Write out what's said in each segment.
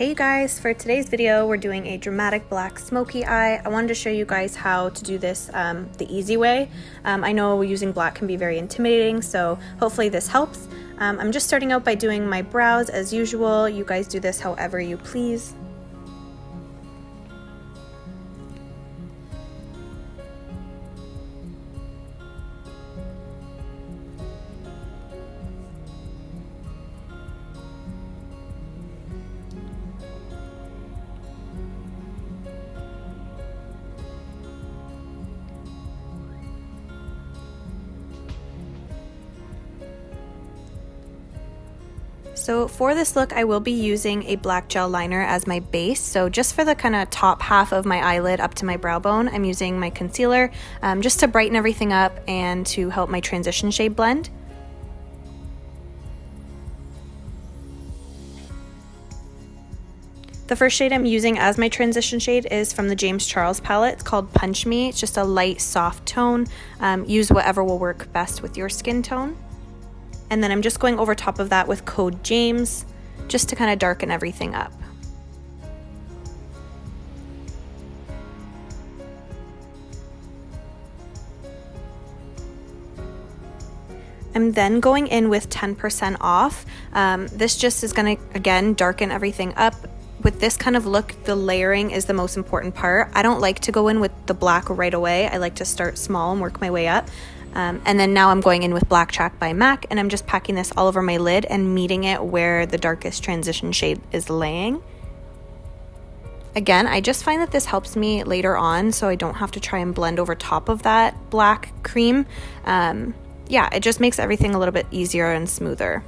Hey you guys, for today's video we're doing a dramatic black smoky eye. I wanted to show you guys how to do this the easy way. I know using black can be very intimidating, so hopefully this helps. I'm just starting out by doing my brows as usual. You guys do this however you please. So for this look, I will be using a black gel liner as my base. So just for the kind of top half of my eyelid up to my brow bone, I'm using my concealer just to brighten everything up and to help my transition shade blend. The first shade I'm using as my transition shade is from the James Charles palette. It's called Punch Me. It's just a light, soft tone. Use whatever will work best with your skin tone. And then I'm just going over top of that with Code James, just to kind of darken everything up. I'm then going in with 10% off. This just is gonna, again, darken everything up. With this kind of look, the layering is the most important part. I don't like to go in with the black right away. I like to start small and work my way up. And then now I'm going in with Black Chalk by MAC, and I'm just packing this all over my lid and meeting it where the darkest transition shade is laying. Again, I just find that this helps me later on, so I don't have to try and blend over top of that black cream. Yeah, it just makes everything a little bit easier and smoother.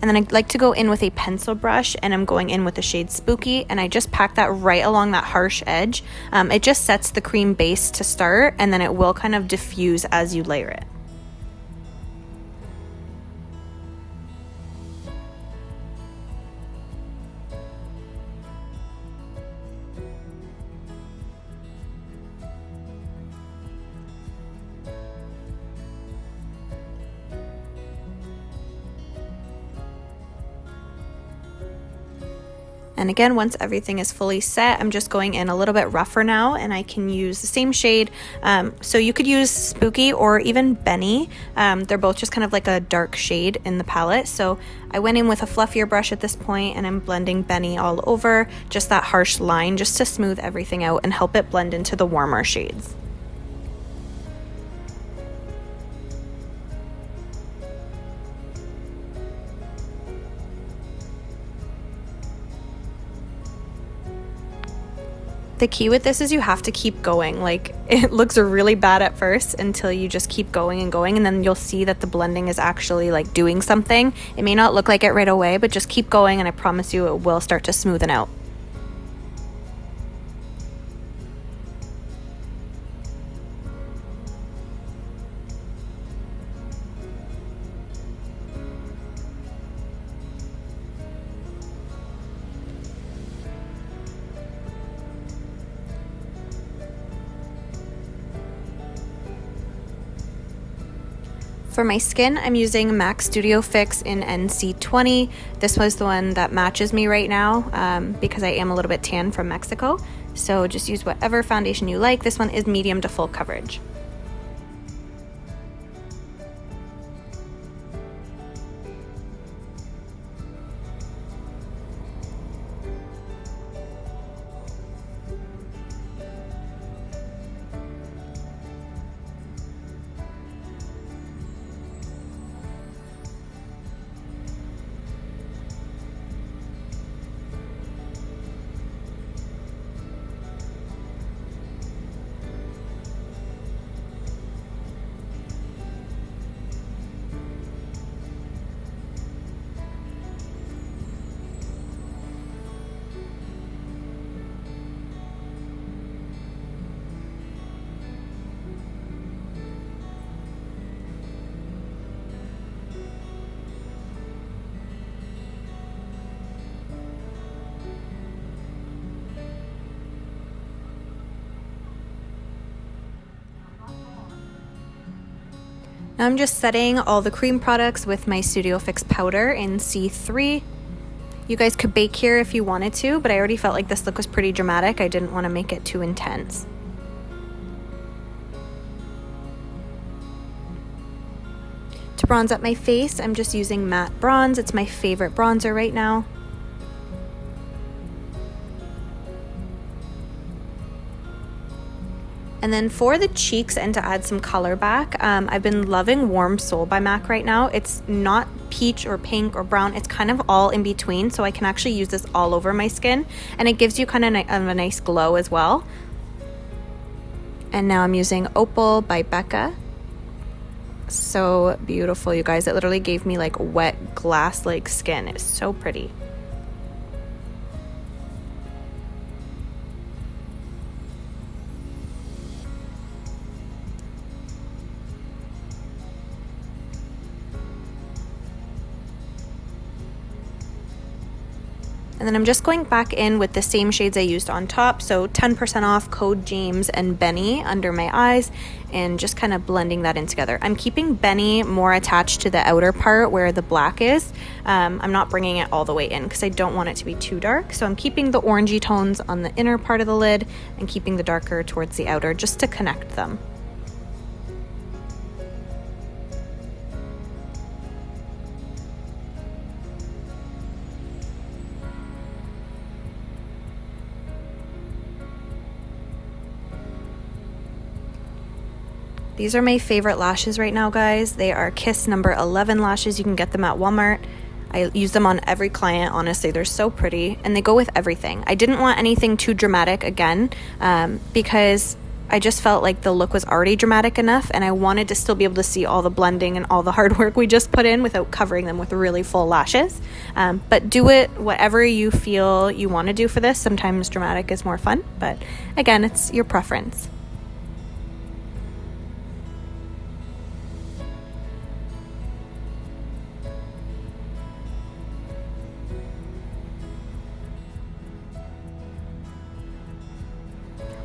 And then I like to go in with a pencil brush, and I'm going in with the shade Spooky, and I just pack that right along that harsh edge. It just sets the cream base to start, and then it will kind of diffuse as you layer it. And again, once everything is fully set, I'm just going in a little bit rougher now, and I can use the same shade. So you could use Spooky or even Benny. They're both just kind of like a dark shade in the palette. So I went in with a fluffier brush at this point, and I'm blending Benny all over, just that harsh line, just to smooth everything out and help it blend into the warmer shades. The key with this is you have to keep going. Like, it looks really bad at first until you just keep going and going, and then you'll see that the blending is actually like doing something. It may not look like it right away, but just keep going and I promise you it will start to smoothen out. For my skin, I'm using MAC Studio Fix in NC20. This was the one that matches me right now because I am a little bit tan from Mexico. So just use whatever foundation you like. This one is medium to full coverage. Now I'm just setting all the cream products with my Studio Fix powder in C3. You guys could bake here if you wanted to, but I already felt like this look was pretty dramatic. I didn't want to make it too intense. To bronze up my face, I'm just using matte bronze. It's my favorite bronzer right now. And then for the cheeks and to add some color back, I've been loving Warm Soul by MAC right now. It's not peach or pink or brown. It's kind of all in between, so I can actually use this all over my skin. And it gives you kind of a nice glow as well. And now I'm using Opal by Becca. So beautiful, you guys. It literally gave me like wet glass-like skin. It's so pretty. And then I'm just going back in with the same shades I used on top. So 10% off, code James and Benny under my eyes, and just kind of blending that in together. I'm keeping Benny more attached to the outer part where the black is. I'm not bringing it all the way in because I don't want it to be too dark. So I'm keeping the orangey tones on the inner part of the lid and keeping the darker towards the outer just to connect them. These are my favorite lashes right now, guys. They are Kiss number 11 lashes. You can get them at Walmart. I use them on every client, honestly. They're so pretty, and they go with everything. I didn't want anything too dramatic again, because I just felt like the look was already dramatic enough, and I wanted to still be able to see all the blending and all the hard work we just put in without covering them with really full lashes. But do it whatever you feel you want to do for this. Sometimes dramatic is more fun, but again, it's your preference.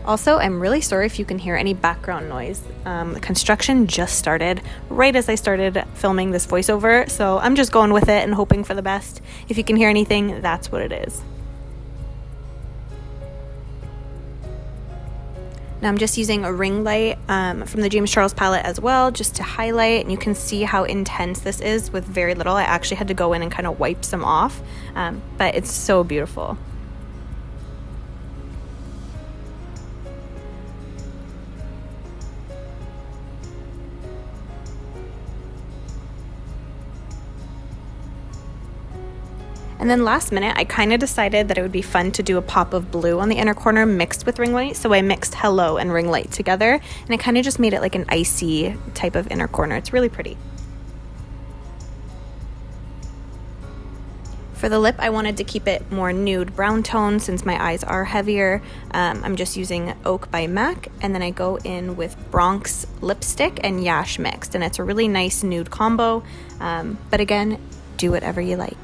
Also, I'm really sorry if you can hear any background noise. The construction just started right as I started filming this voiceover, so I'm just going with it and hoping for the best. If you can hear anything, that's what it is. Now I'm just using a ring light from the James Charles palette as well, just to highlight, and you can see how intense this is with very little. I actually had to go in and kind of wipe some off, but it's so beautiful. And then last minute, I kind of decided that it would be fun to do a pop of blue on the inner corner mixed with ring light. So I mixed Hello and ring light together, and it kind of just made it like an icy type of inner corner. It's really pretty. For the lip, I wanted to keep it more nude brown tone since my eyes are heavier. I'm just using Oak by MAC, and then I go in with Bronx lipstick and Yash mixed, and it's a really nice nude combo. But again, do whatever you like.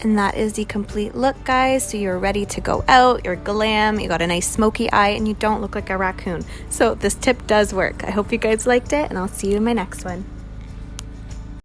And that is the complete look, guys. So you're ready to go out, you're glam, you got a nice smoky eye, and you don't look like a raccoon. So this tip does work. I hope you guys liked it, and I'll see you in my next one.